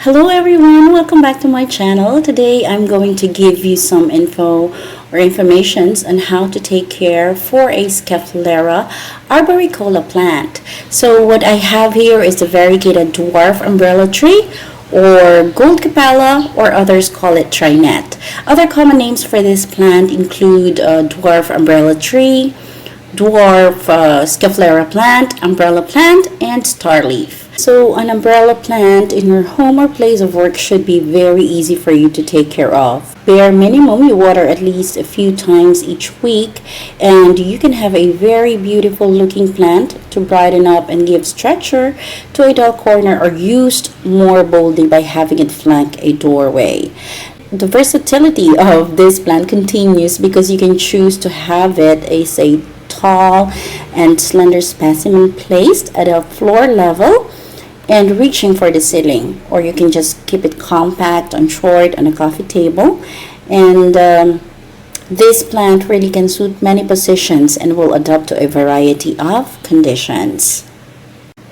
Hello everyone, welcome back to my channel. Today I'm going to give you some informations on how to take care for a Schefflera Arboricola plant. So what I have here is the variegated dwarf umbrella tree, or gold Capella, or others call it Trinette. Other common names for this plant include dwarf umbrella tree, dwarf Schefflera plant, umbrella plant, and starleaf. So an umbrella plant in your home or place of work should be very easy for you to take care of. Bare minimum, you water at least a few times each week, and you can have a very beautiful looking plant to brighten up and give structure to a dull corner, or used more boldly by having it flank a doorway. The versatility of this plant continues because you can choose to have it as a tall and slender specimen placed at a floor level and reaching for the ceiling, or you can just keep it compact and short on a coffee table. And this plant really can suit many positions and will adapt to a variety of conditions.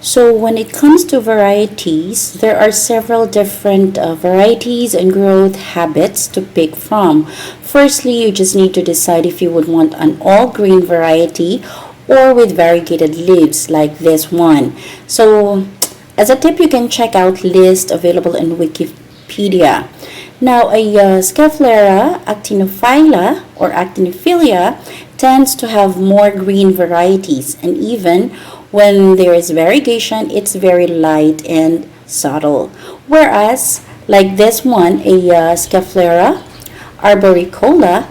So when it comes to varieties, there are several different varieties and growth habits to pick from. Firstly, you just need to decide if you would want an all-green variety or with variegated leaves like this one. So as a tip, you can check out list available in Wikipedia. Now, a Schefflera actinophylla or actinophilia tends to have more green varieties, and even when there is variegation, it's very light and subtle. Whereas, like this one, a Schefflera Arboricola,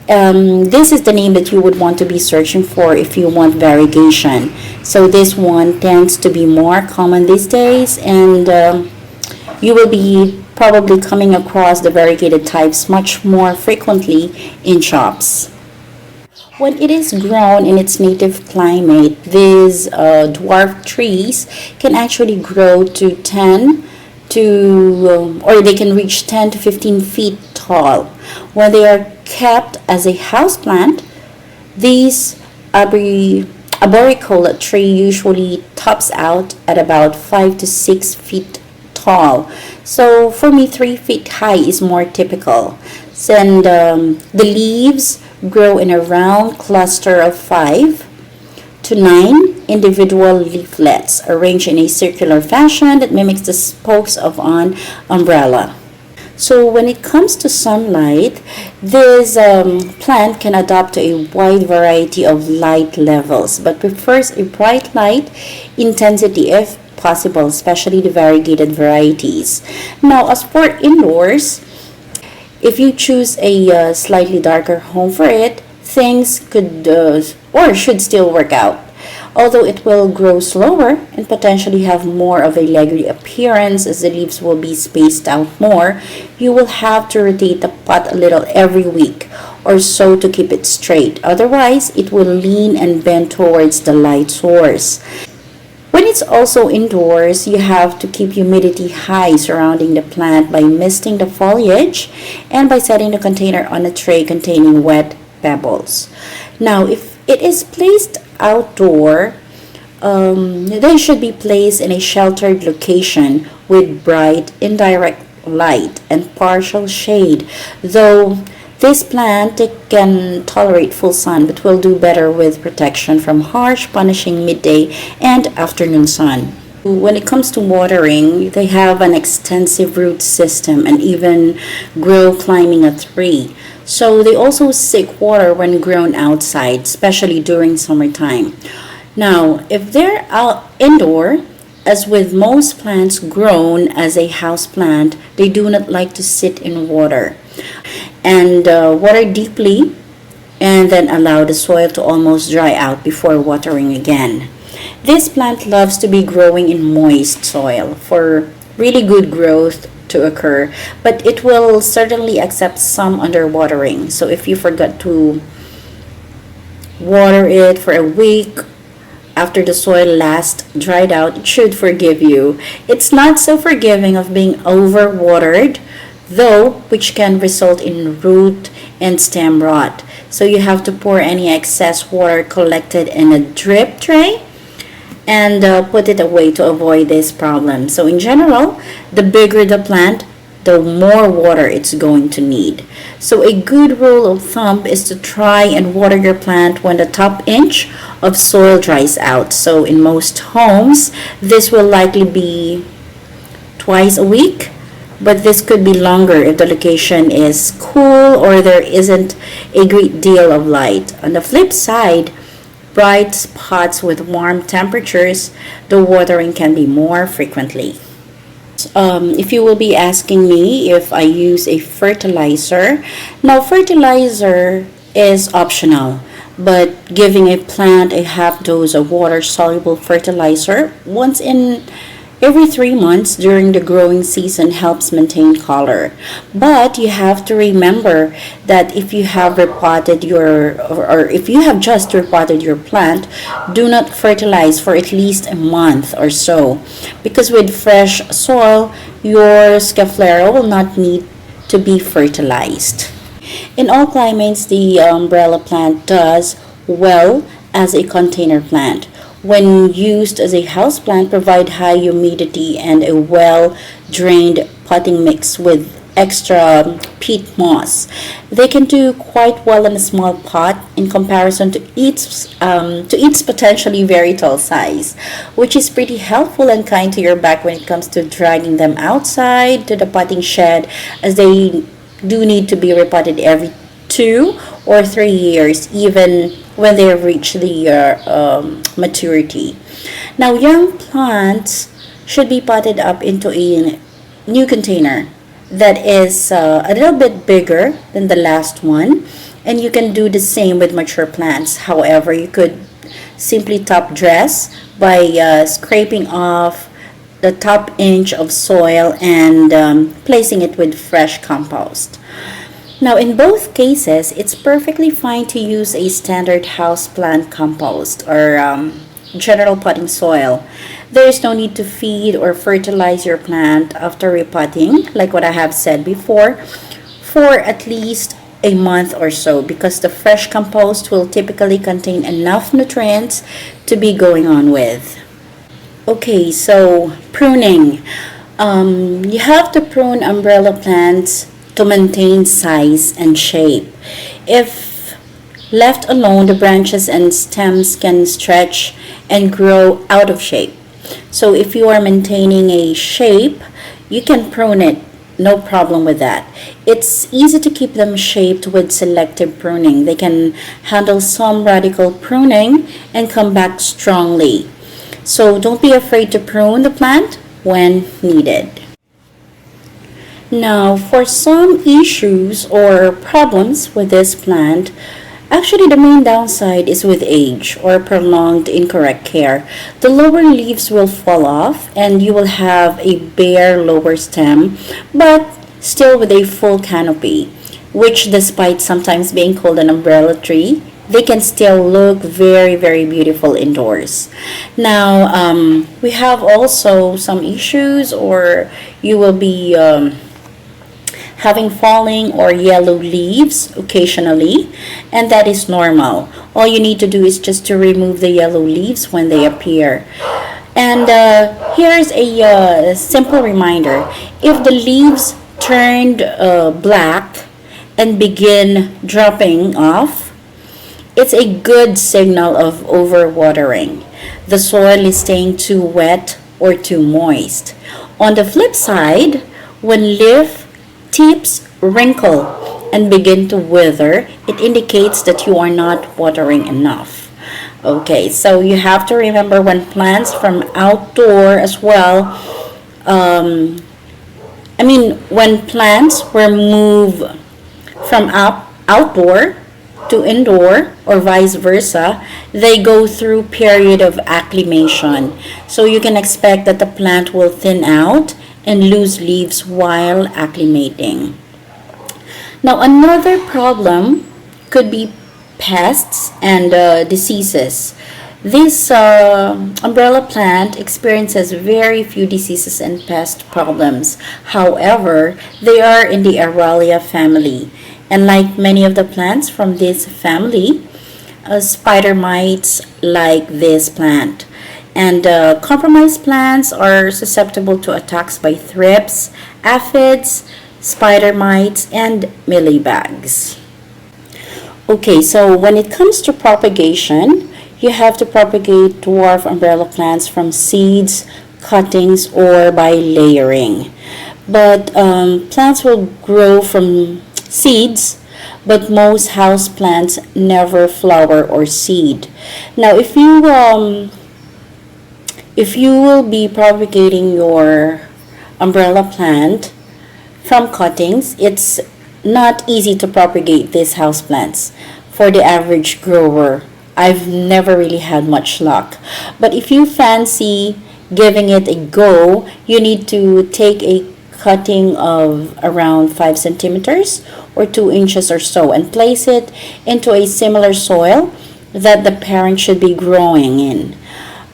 this is the name that you would want to be searching for if you want variegation. So this one tends to be more common these days, and you will be probably coming across the variegated types much more frequently in shops. When it is grown in its native climate, these dwarf trees can actually grow to 10 to, or they can reach 10 to 15 feet tall. When they are kept as a houseplant, these Arboricola tree usually tops out at about 5 to 6 feet tall. So for me, 3 feet high is more typical. And the leaves grow in a round cluster of 5 to 9 individual leaflets arranged in a circular fashion that mimics the spokes of an umbrella. So when it comes to sunlight, this plant can adapt to a wide variety of light levels, but prefers a bright light intensity if possible, especially the variegated varieties. Now, as for indoors, if you choose a slightly darker home for it, things could or should still work out. Although it will grow slower and potentially have more of a leggy appearance as the leaves will be spaced out more, you will have to rotate the pot a little every week or so to keep it straight. Otherwise, it will lean and bend towards the light source. When it's also indoors, you have to keep humidity high surrounding the plant by misting the foliage and by setting the container on a tray containing wet pebbles. Now, if it is placed outdoor, they should be placed in a sheltered location with bright indirect light and partial shade, though this plant can tolerate full sun but will do better with protection from harsh punishing midday and afternoon sun. When it comes to watering, they have an extensive root system and even grow climbing a tree. So they also seek water when grown outside, especially during summertime. Now, if they're out indoor, as with most plants grown as a house plant, they do not like to sit in water. And water deeply and then allow the soil to almost dry out before watering again. This plant loves to be growing in moist soil for really good growth to occur, but it will certainly accept some underwatering. So if you forgot to water it for a week after the soil last dried out, it should forgive you. It's not so forgiving of being overwatered, though, which can result in root and stem rot. So you have to pour any excess water collected in a drip tray and put it away to avoid this problem. So in general, the bigger the plant, the more water it's going to need. So a good rule of thumb is to try and water your plant when the top inch of soil dries out. So in most homes, this will likely be twice a week, but this could be longer if the location is cool or there isn't a great deal of light. On the flip side, bright spots with warm temperatures, the watering can be more frequently. If you will be asking me if I use a fertilizer, now fertilizer is optional, but giving a plant a half dose of water-soluble fertilizer once in every 3 months during the growing season helps maintain color. But you have to remember that if you have repotted or if you have just repotted your plant, do not fertilize for at least a month or so, because with fresh soil, your Schefflera will not need to be fertilized. In all climates, the umbrella plant does well as a container plant. When used as a houseplant, provide high humidity and a well-drained potting mix with extra peat moss. They can do quite well in a small pot in comparison to its potentially very tall size, which is pretty helpful and kind to your back when it comes to dragging them outside to the potting shed, as they do need to be repotted every 2 or 3 years, even when they have reached the maturity. Now, young plants should be potted up into a new container that is a little bit bigger than the last one, and you can do the same with mature plants. However, you could simply top dress by scraping off the top inch of soil and placing it with fresh compost. Now, in both cases, it's perfectly fine to use a standard houseplant compost or general potting soil. There is no need to feed or fertilize your plant after repotting, like what I have said before, for at least a month or so, because the fresh compost will typically contain enough nutrients to be going on with. Okay, so pruning. You have to prune umbrella plants to maintain size and shape. If left alone, the branches and stems can stretch and grow out of shape. So if you are maintaining a shape, you can prune it, no problem with that. It's easy to keep them shaped with selective pruning. They can handle some radical pruning and come back strongly. So don't be afraid to prune the plant when needed. Now, for some issues or problems with this plant, actually the main downside is with age or prolonged incorrect care. The lower leaves will fall off and you will have a bare lower stem, but still with a full canopy, which despite sometimes being called an umbrella tree, they can still look very, very beautiful indoors. Now, we have also some issues, or you will be having falling or yellow leaves occasionally, and that is normal. All you need to do is just to remove the yellow leaves when they appear. And here's a simple reminder. If the leaves turned black and begin dropping off, it's a good signal of overwatering. The soil is staying too wet or too moist. On the flip side, when leaf tips wrinkle and begin to wither, it indicates that you are not watering enough. Okay, so you have to remember when plants from outdoor as well, when plants were moved from outdoor to indoor or vice versa, they go through period of acclimation. So you can expect that the plant will thin out and lose leaves while acclimating. Now, another problem could be pests and diseases. This umbrella plant experiences very few diseases and pest problems. However, they are in the Aralia family. And like many of the plants from this family, spider mites like this plant. And compromised plants are susceptible to attacks by thrips, aphids, spider mites, and mealybugs. Okay, so when it comes to propagation, you have to propagate dwarf umbrella plants from seeds, cuttings, or by layering. But plants will grow from seeds, but most house plants never flower or seed. Now, if you will be propagating your umbrella plant from cuttings, it's not easy to propagate these house plants for the average grower. I've never really had much luck. But if you fancy giving it a go, you need to take a cutting of around 5 centimeters or 2 inches or so and place it into a similar soil that the parent should be growing in,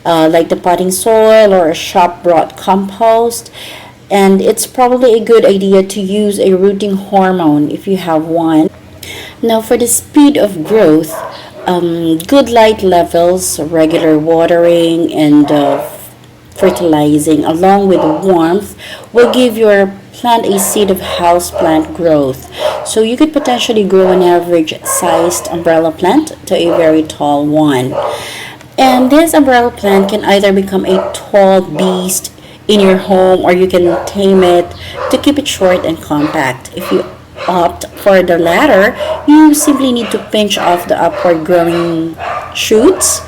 like the potting soil or a shop brought compost. And it's probably a good idea to use a rooting hormone if you have one. Now, for the speed of growth, good light levels, regular watering, and fertilizing along with warmth will give your plant a seed of house plant growth. So you could potentially grow an average sized umbrella plant to a very tall one. And this umbrella plant can either become a tall beast in your home, or you can tame it to keep it short and compact. If you opt for the latter, you simply need to pinch off the upward growing shoots,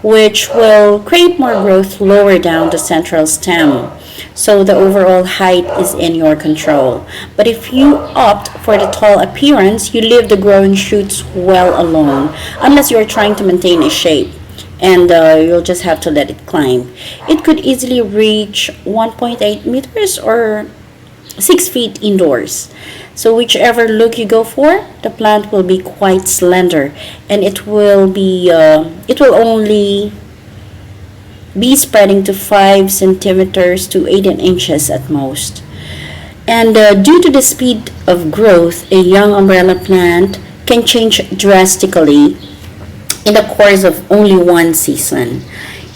which will create more growth lower down the central stem. So the overall height is in your control. But if you opt for the tall appearance, you leave the growing shoots well alone, unless you're trying to maintain a shape. And you'll just have to let it climb. It could easily reach 1.8 meters or 6 feet indoors. So whichever look you go for, the plant will be quite slender, and it will only be spreading to 5 centimeters to 18 inches at most. And due to the speed of growth, a young umbrella plant can change drastically in the course of only one season.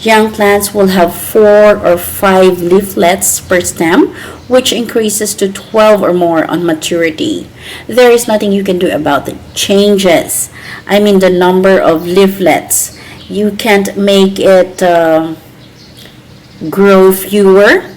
Young plants will have 4 or 5 leaflets per stem, which increases to 12 or more on maturity. There is nothing you can do about the changes. I mean, the number of leaflets. You can't make it grow fewer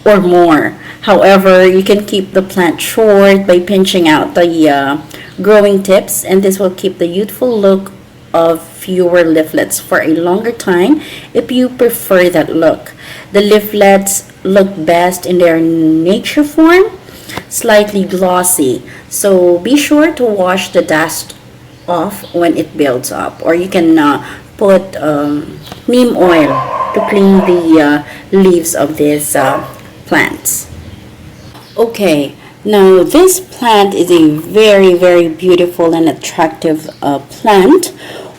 or more. However, you can keep the plant short by pinching out the growing tips, and this will keep the youthful look of fewer leaflets for a longer time if you prefer that look. The leaflets look best in their nature form, slightly glossy, so be sure to wash the dust off when it builds up, or you can put neem oil to clean the leaves of these plants. Okay, now this plant is a very, very beautiful and attractive plant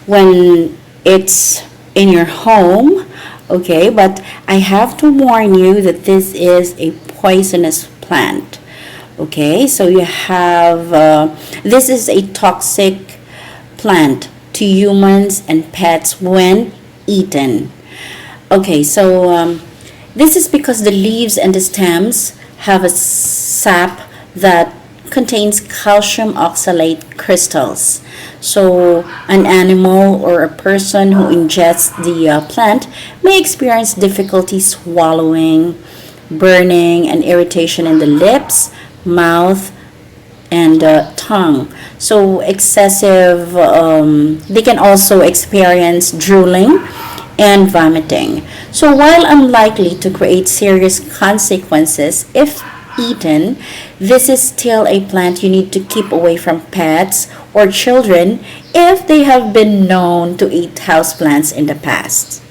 when it's in your home. Okay, but I have to warn you that this is a poisonous plant. Okay, so you have this is a toxic plant to humans and pets when eaten. Okay, so this is because the leaves and the stems have a sap that contains calcium oxalate crystals. So an animal or a person who ingests the plant may experience difficulty swallowing, burning, and irritation in the lips, mouth, and tongue. So excessive, they can also experience drooling and vomiting. So while unlikely to create serious consequences if eaten, this is still a plant you need to keep away from pets or children if they have been known to eat houseplants in the past.